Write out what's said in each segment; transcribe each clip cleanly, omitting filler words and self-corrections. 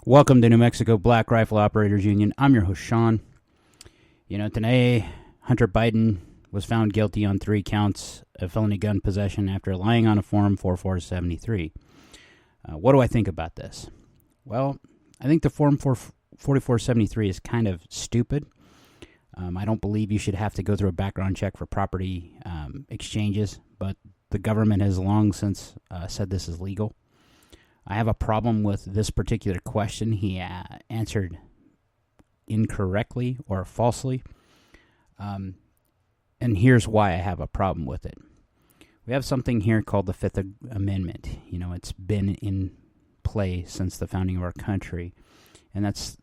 Welcome to New Mexico Black Rifle Operators Union. I'm your host, Sean. Today, Hunter Biden was found guilty on 3 counts of felony gun possession after lying on a Form 4473. What do I think about this? Well, I think the Form 4473 is kind of stupid. I don't believe you should have to go through a background check for property exchanges, but the government has long since said this is legal. I have a problem with this particular question. He answered incorrectly or falsely. And here's why I have a problem with it. We have something here called the Fifth Amendment. It's been in play since the founding of our country. And that's,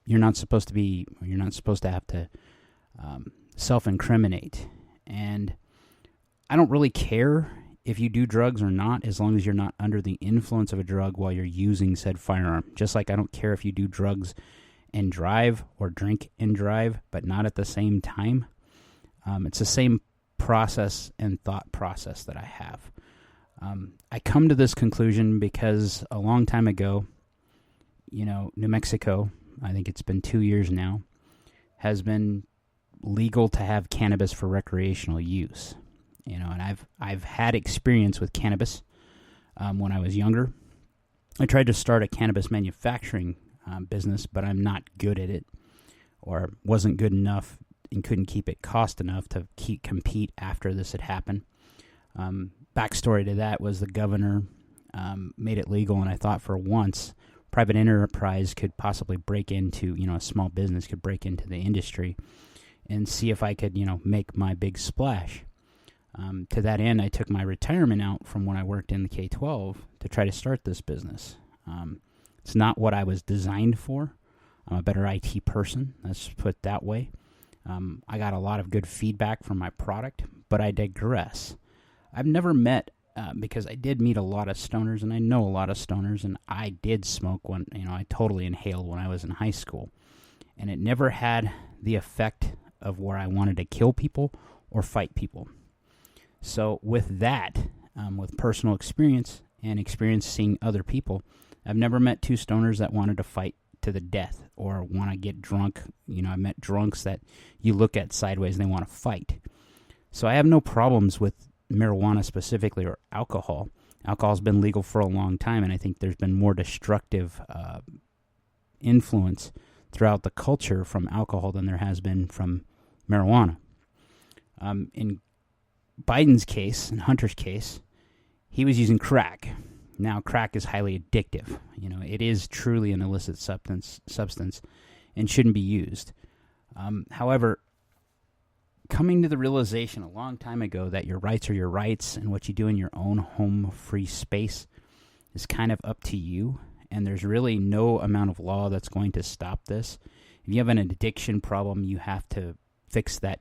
you're not supposed to have to self-incriminate. And I don't really care if you do drugs or not, as long as you're not under the influence of a drug while you're using said firearm. Just like I don't care if you do drugs and drive or drink and drive, but not at the same time. It's the same process and thought process that I have. I come to this conclusion because a long time ago, New Mexico, I think it's been 2 years now, has been legal to have cannabis for recreational use. And I've had experience with cannabis when I was younger. I tried to start a cannabis manufacturing business, but I'm not good at it, or wasn't good enough and couldn't keep it cost enough to compete after this had happened. Backstory to that was the governor made it legal, and I thought for once private enterprise could possibly break into, a small business could break into the industry and see if I could, make my big splash. To that end, I took my retirement out from when I worked in the K-12 to try to start this business. It's not what I was designed for. I'm a better IT person, let's put it that way. I got a lot of good feedback from my product, but I digress. I've never met, because I did meet a lot of stoners, and I know a lot of stoners, and I did smoke when, I totally inhaled when I was in high school. And it never had the effect of where I wanted to kill people or fight people. So with that, with personal experience and experience seeing other people, I've never met 2 stoners that wanted to fight to the death or want to get drunk. I met drunks that you look at sideways and they want to fight. So I have no problems with marijuana specifically or alcohol. Alcohol's been legal for a long time, and I think there's been more destructive influence throughout the culture from alcohol than there has been from marijuana. In Biden's case, in Hunter's case, he was using crack. Now, crack is highly addictive. It is truly an illicit substance and shouldn't be used. However, coming to the realization a long time ago that your rights are your rights and what you do in your own home-free space is kind of up to you, and there's really no amount of law that's going to stop this. If you have an addiction problem, you have to fix that,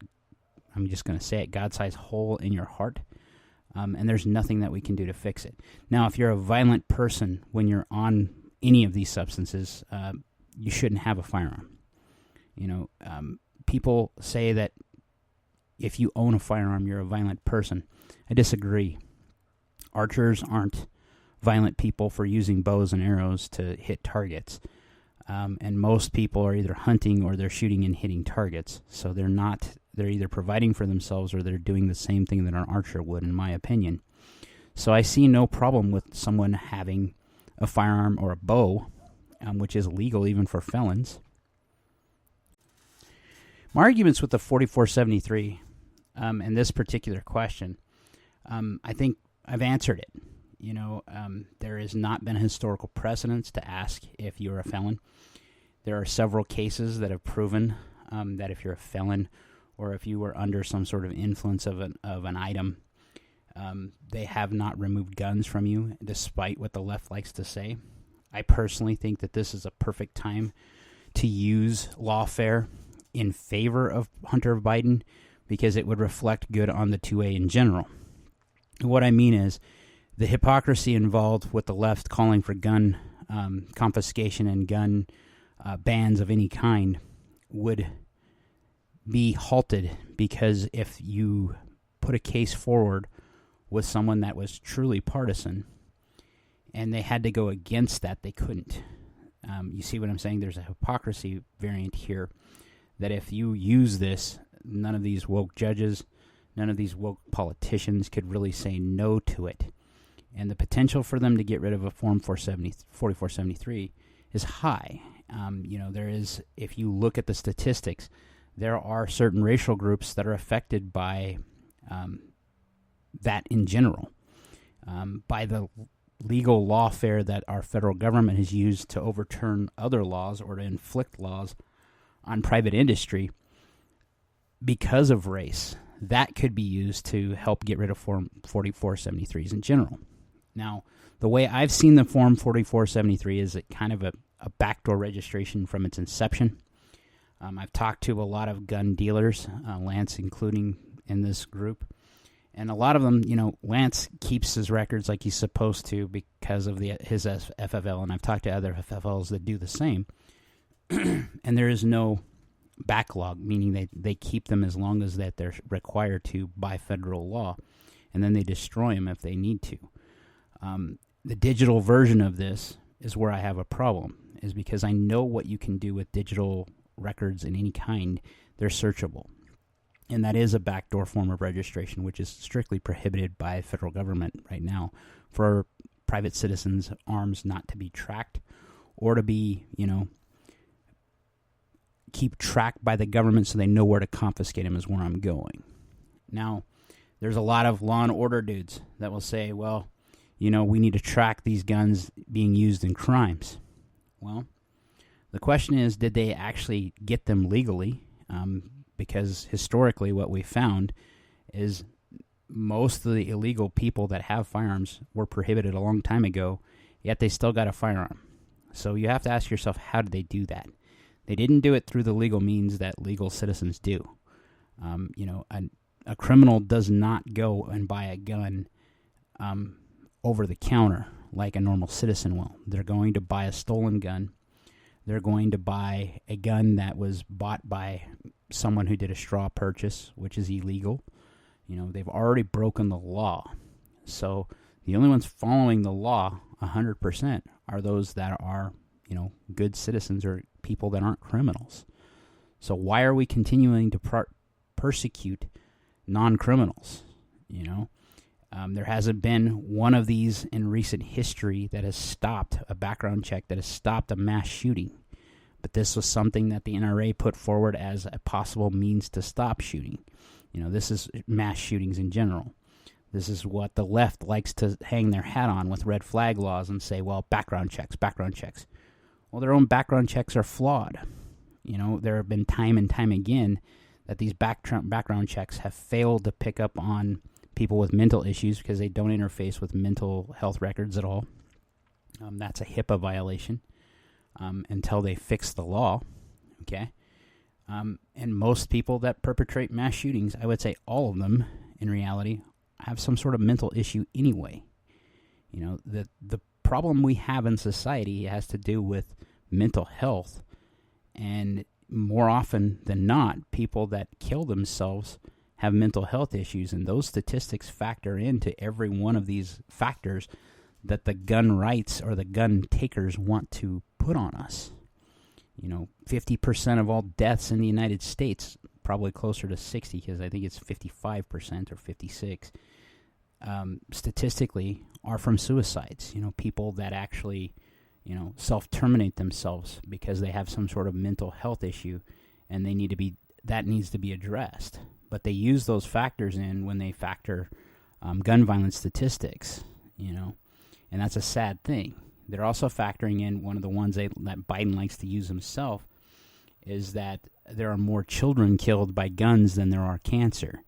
I'm just going to say it, God-sized hole in your heart, and there's nothing that we can do to fix it. Now, if you're a violent person when you're on any of these substances, you shouldn't have a firearm. People say that if you own a firearm, you're a violent person. I disagree. Archers aren't violent people for using bows and arrows to hit targets. And most people are either hunting or they're shooting and hitting targets. So they're either providing for themselves or they're doing the same thing that an archer would, in my opinion. So I see no problem with someone having a firearm or a bow, which is legal even for felons. My arguments with the 4473 and this particular question, I think I've answered it. There has not been historical precedence to ask if you're a felon. There are several cases that have proven that if you're a felon or if you were under some sort of influence of an item, they have not removed guns from you, despite what the left likes to say. I personally think that this is a perfect time to use lawfare in favor of Hunter Biden because it would reflect good on the 2A in general. What I mean is the hypocrisy involved with the left calling for gun confiscation and gun bans of any kind would be halted, because if you put a case forward with someone that was truly partisan and they had to go against that, they couldn't. You see what I'm saying? There's a hypocrisy variant here that if you use this, none of these woke judges, none of these woke politicians could really say no to it. And the potential for them to get rid of a Form 4473 is high. There is, if you look at the statistics, there are certain racial groups that are affected by that in general, by the legal lawfare that our federal government has used to overturn other laws or to inflict laws on private industry because of race. That could be used to help get rid of Form 4473s in general. Now, the way I've seen the Form 4473 is it kind of a backdoor registration from its inception. I've talked to a lot of gun dealers, Lance including in this group, and a lot of them, Lance keeps his records like he's supposed to because of his FFL, and I've talked to other FFLs that do the same, and there is no backlog, meaning they keep them as long as that they're required to by federal law, and then they destroy them if they need to. The digital version of this is where I have a problem, is because I know what you can do with digital records in any kind. They're searchable. And that is a backdoor form of registration, which is strictly prohibited by federal government right now for private citizens' arms not to be tracked or to be, keep tracked by the government so they know where to confiscate them is where I'm going. Now, there's a lot of law and order dudes that will say, well, we need to track these guns being used in crimes. Well, the question is, did they actually get them legally? Because historically what we found is most of the illegal people that have firearms were prohibited a long time ago, yet they still got a firearm. So you have to ask yourself, how did they do that? They didn't do it through the legal means that legal citizens do. A criminal does not go and buy a gun over the counter like a normal citizen will. They're going to buy a stolen gun. They're going to buy a gun that was bought by someone who did a straw purchase, which is illegal. They've already broken the law. So the only ones following the law 100% are those that are, good citizens or people that aren't criminals. So why are we continuing to persecute non-criminals? There hasn't been one of these in recent history that has stopped a background check, that has stopped a mass shooting. But this was something that the NRA put forward as a possible means to stop shooting. This is mass shootings in general. This is what the left likes to hang their hat on with red flag laws and say, well, background checks. Well, their own background checks are flawed. There have been time and time again that these background checks have failed to pick up on people with mental issues because they don't interface with mental health records at all. That's a HIPAA violation until they fix the law. Okay? And most people that perpetrate mass shootings, I would say all of them, in reality, have some sort of mental issue anyway. The problem we have in society has to do with mental health, and more often than not, people that kill themselves have mental health issues, and those statistics factor into every one of these factors that the gun rights or the gun takers want to put on us. 50% of all deaths in the United States, probably closer to 60 because I think it's 55% or 56, statistically are from suicides. People that actually, self-terminate themselves because they have some sort of mental health issue and that needs to be addressed. But they use those factors in when they factor gun violence statistics, and that's a sad thing. They're also factoring in one of the ones that Biden likes to use himself is that there are more children killed by guns than there are cancer.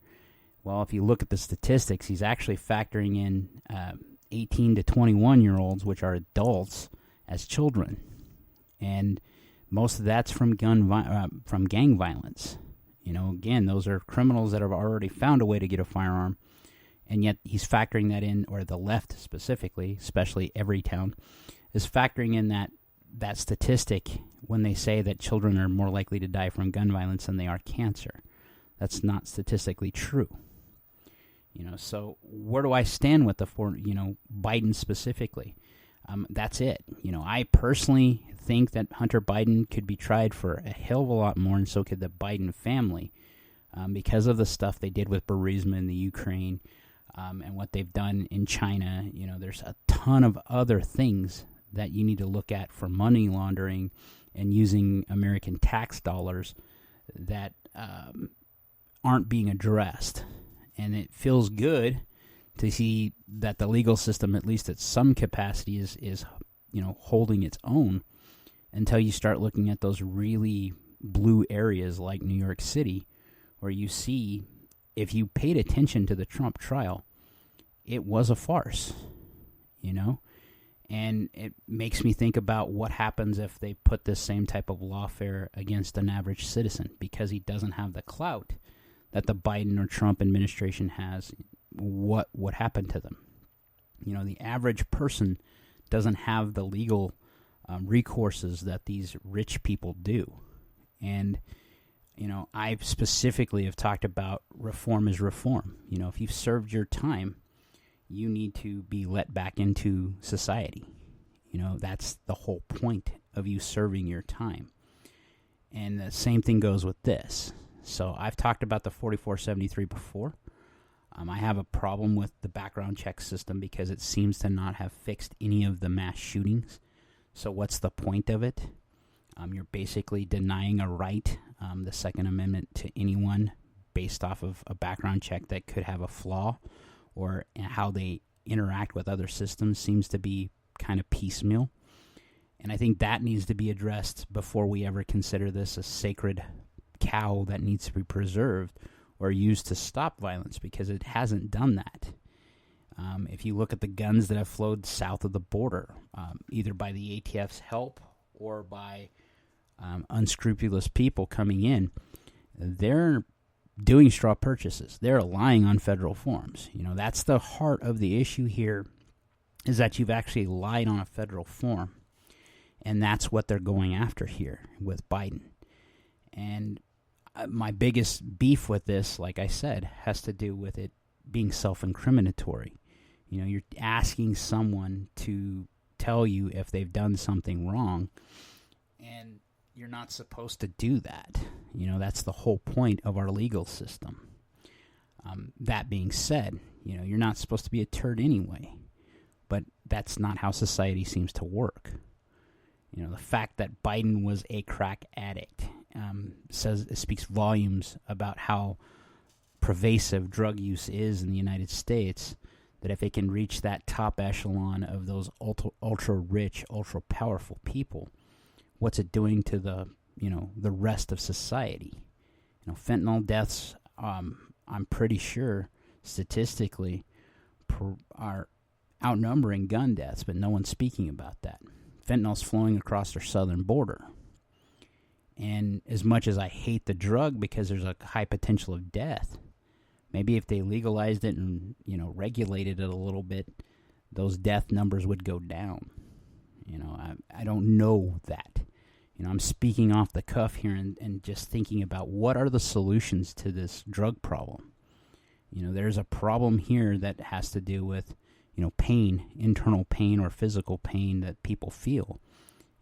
Well, if you look at the statistics, he's actually factoring in 18 to 21-year-olds, which are adults, as children. And most of that's from from gang violence. Again, those are criminals that have already found a way to get a firearm, and yet he's factoring that in, or the left specifically, especially Everytown, is factoring in that statistic when they say that children are more likely to die from gun violence than they are cancer. That's not statistically true. So where do I stand with Biden specifically? That's it. I personally think that Hunter Biden could be tried for a hell of a lot more, and so could the Biden family, because of the stuff they did with Burisma in the Ukraine, and what they've done in China. There's a ton of other things that you need to look at for money laundering and using American tax dollars that aren't being addressed. And it feels good to see that the legal system, at least at some capacity, is holding its own, until you start looking at those really blue areas like New York City, where you see, if you paid attention to the Trump trial, it was a farce, and it makes me think about what happens if they put this same type of lawfare against an average citizen, because he doesn't have the clout that the Biden or Trump administration has. What would happen to them? The average person doesn't have the legal recourses that these rich people do. And, I specifically have talked about reform is reform. If you've served your time, you need to be let back into society. That's the whole point of you serving your time. And the same thing goes with this. So I've talked about the 4473 before. I have a problem with the background check system because it seems to not have fixed any of the mass shootings. So what's the point of it? You're basically denying a right, the Second Amendment, to anyone based off of a background check that could have a flaw, or how they interact with other systems seems to be kind of piecemeal. And I think that needs to be addressed before we ever consider this a sacred cow that needs to be preserved or used to stop violence, because it hasn't done that. If you look at the guns that have flowed south of the border, either by the ATF's help or by unscrupulous people coming in, they're doing straw purchases. They're lying on federal forms. That's the heart of the issue here, is that you've actually lied on a federal form. And that's what they're going after here with Biden. And my biggest beef with this, like I said, has to do with it being self-incriminatory. You're asking someone to tell you if they've done something wrong, and you're not supposed to do that. That's the whole point of our legal system. That being said, you're not supposed to be a turd anyway, but that's not how society seems to work. The fact that Biden was a crack addict speaks volumes about how pervasive drug use is in the United States, that if it can reach that top echelon of those ultra-rich, ultra-powerful people, what's it doing to the rest of society? Fentanyl deaths, I'm pretty sure, statistically, are outnumbering gun deaths, but no one's speaking about that. Fentanyl's flowing across our southern border. And as much as I hate the drug because there's a high potential of death, maybe if they legalized it and, regulated it a little bit, those death numbers would go down. I don't know that. I'm speaking off the cuff here and just thinking about what are the solutions to this drug problem. There's a problem here that has to do with, pain, internal pain or physical pain that people feel.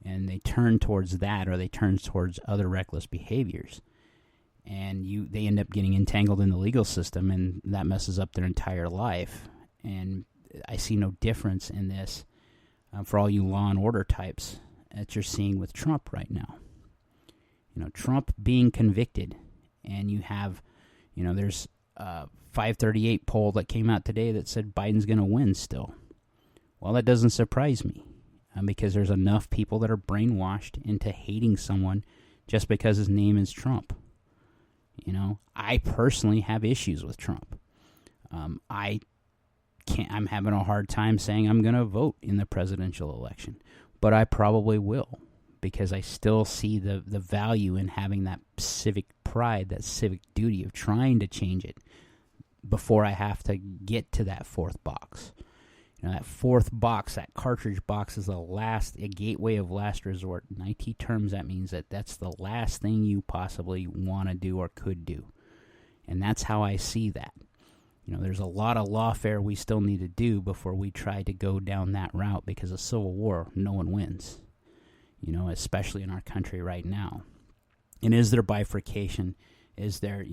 And they turn towards that, or they turn towards other reckless behaviors. And they end up getting entangled in the legal system, and that messes up their entire life. And I see no difference in this for all you law and order types that you're seeing with Trump right now. Trump being convicted, and you have, there's a 538 poll that came out today that said Biden's going to win still. Well, that doesn't surprise me, because there's enough people that are brainwashed into hating someone just because his name is Trump. I personally have issues with Trump. I'm having a hard time saying I'm going to vote in the presidential election, but I probably will, because I still see the value in having that civic pride, that civic duty of trying to change it before I have to get to that fourth box. That fourth box, that cartridge box, is a gateway of last resort. In IT terms, that means that's the last thing you possibly want to do or could do. And that's how I see that. There's a lot of lawfare we still need to do before we try to go down that route, because a civil war, no one wins, especially in our country right now. And is there bifurcation? Is there,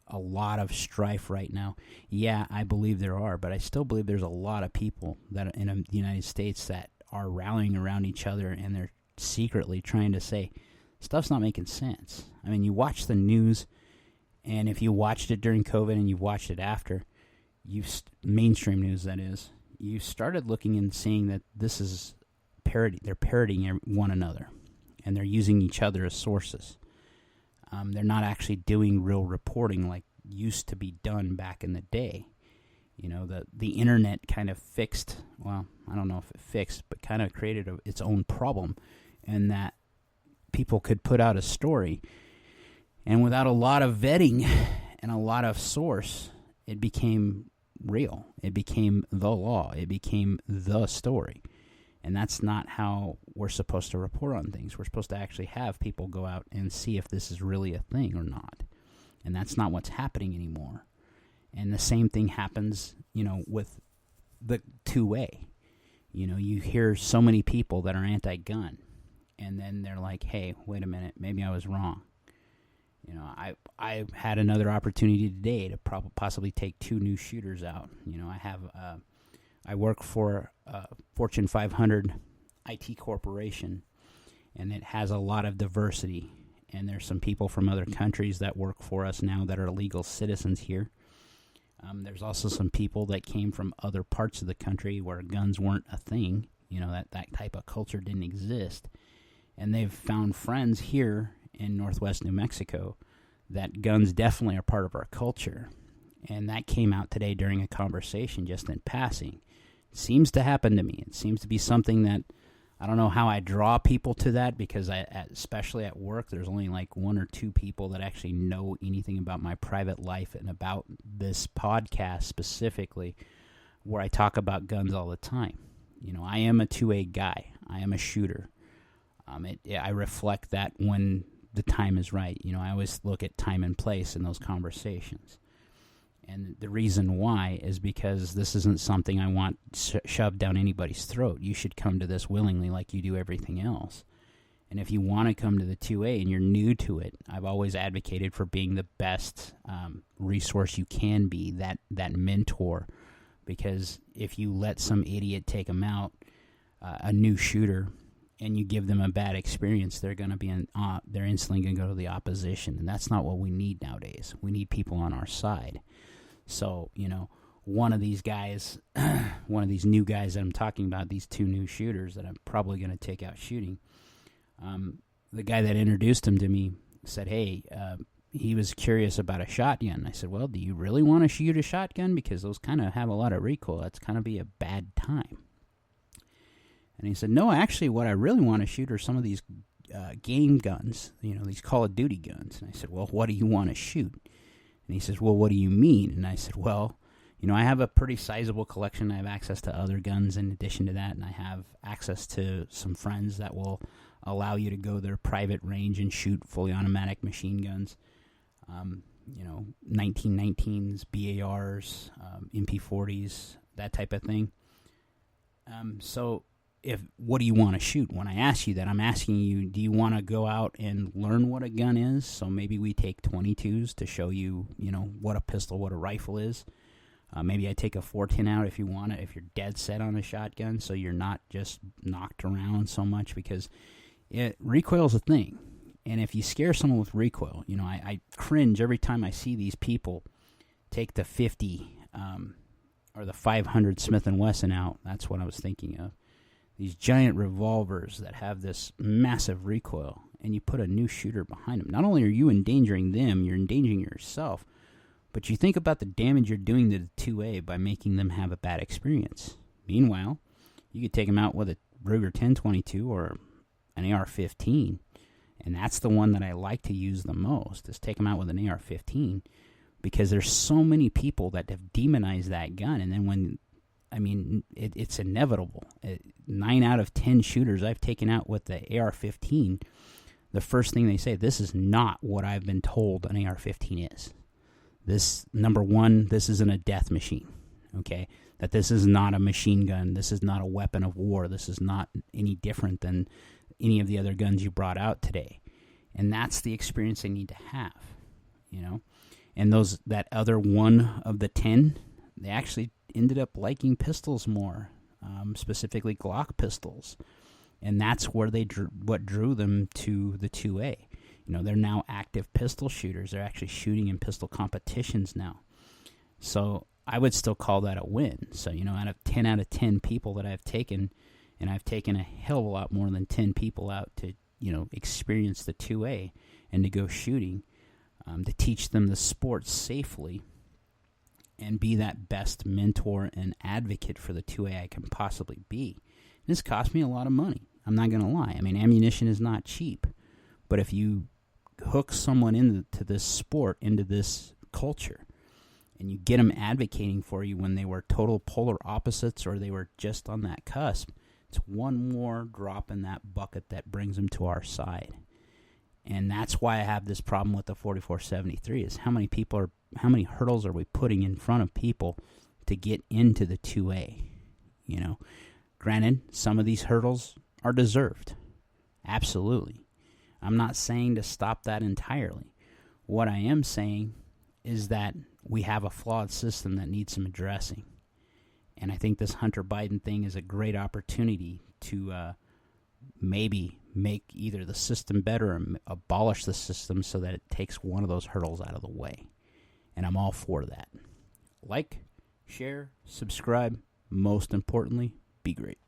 a lot of strife right now? Yeah, I believe there are, but I still believe there's a lot of people that in the United States that are rallying around each other, and they're secretly trying to say, stuff's not making sense. I mean, you watch the news, and if you watched it during COVID and you've watched it after, mainstream news, that is, you started looking and seeing that this is parody. They're parodying one another, and they're using each other as sources. They're not actually doing real reporting like used to be done back in the day. The internet kind of fixed, well, I don't know if it fixed, but kind of created its own problem, and that people could put out a story, and without a lot of vetting and a lot of source, it became real. It became the law. It became the story. And that's not how we're supposed to report on things. We're supposed to actually have people go out and see if this is really a thing or not. And that's not what's happening anymore. And the same thing happens, with the two-way. You hear so many people that are anti-gun, and then they're like, hey, wait a minute, maybe I was wrong. I had another opportunity today to possibly take 2 new shooters out. I work for a Fortune 500 IT corporation, and it has a lot of diversity. And there's some people from other countries that work for us now that are legal citizens here. There's also some people that came from other parts of the country where guns weren't a thing. That type of culture didn't exist. And they've found friends here in northwest New Mexico that guns definitely are part of our culture. And that came out today during a conversation just in passing. It seems to happen to me. It seems to be something that, I don't know how I draw people to that, because especially at work, there's only like 1 or 2 people that actually know anything about my private life and about this podcast specifically, where I talk about guns all the time. I am a 2A guy. I am a shooter. I reflect that when the time is right. I always look at time and place in those conversations. And the reason why is because this isn't something I want shoved down anybody's throat. You should come to this willingly like you do everything else. And if you want to come to the 2A and you're new to it, I've always advocated for being the best resource you can be, that mentor. Because if you let some idiot take them out, a new shooter, and you give them a bad experience, they're going to be they're instantly going to go to the opposition, and that's not what we need nowadays. We need people on our side. So, one of these guys, one of these new guys that I'm talking about, these 2 new shooters that I'm probably going to take out shooting, the guy that introduced him to me said, hey, he was curious about a shotgun. I said, well, do you really want to shoot a shotgun? Because those kind of have a lot of recoil. That's kind of be a bad time. And he said, no, actually, what I really want to shoot are some of these game guns, these Call of Duty guns. And I said, well, what do you want to shoot? And he says, well, what do you mean? And I said, well, I have a pretty sizable collection. I have access to other guns in addition to that, and I have access to some friends that will allow you to go their private range and shoot fully automatic machine guns, 1919s, BARs, MP40s, that type of thing. So what do you want to shoot? When I ask you that, I'm asking you, do you want to go out and learn what a gun is? So maybe we take 22s to show you, what a pistol, what a rifle is. Maybe I take a 410 out if you want it, if you're dead set on a shotgun, so you're not just knocked around so much, because recoil's a thing. And if you scare someone with recoil, I cringe every time I see these people take the 50 or the 500 Smith & Wesson out. That's what I was thinking of. These giant revolvers that have this massive recoil, and you put a new shooter behind them. Not only are you endangering them, you're endangering yourself, but you think about the damage you're doing to the 2A by making them have a bad experience. Meanwhile, you could take them out with a Ruger 10/22 or an AR-15, and that's the one that I like to use the most, is take them out with an AR-15, because there's so many people that have demonized that gun, and then it's inevitable. 9 out of 10 shooters I've taken out with the AR-15, the first thing they say, this is not what I've been told an AR-15 is. This, number one, this isn't a death machine, okay? That this is not a machine gun. This is not a weapon of war. This is not any different than any of the other guns you brought out today. And that's the experience they need to have, you know? And that other one of the 10, they actually ended up liking pistols more, specifically Glock pistols. And that's where what drew them to the 2A. You know, they're now active pistol shooters. They're actually shooting in pistol competitions now. So I would still call that a win. So, you know, out of 10 people that I've taken, and I've taken a hell of a lot more than 10 people out to, you know, experience the 2A and to go shooting, to teach them the sport safely and be that best mentor and advocate for the 2A I can possibly be. This cost me a lot of money. I'm not going to lie. I mean, ammunition is not cheap. But if you hook someone into this sport, into this culture, and you get them advocating for you when they were total polar opposites or they were just on that cusp, it's one more drop in that bucket that brings them to our side. And that's why I have this problem with the 4473 is how many hurdles are we putting in front of people to get into the 2A, you know? Granted, some of these hurdles are deserved. Absolutely. I'm not saying to stop that entirely. What I am saying is that we have a flawed system that needs some addressing. And I think this Hunter Biden thing is a great opportunity to maybe make either the system better or abolish the system so that it takes one of those hurdles out of the way. And I'm all for that. Like, share, subscribe. Most importantly, be great.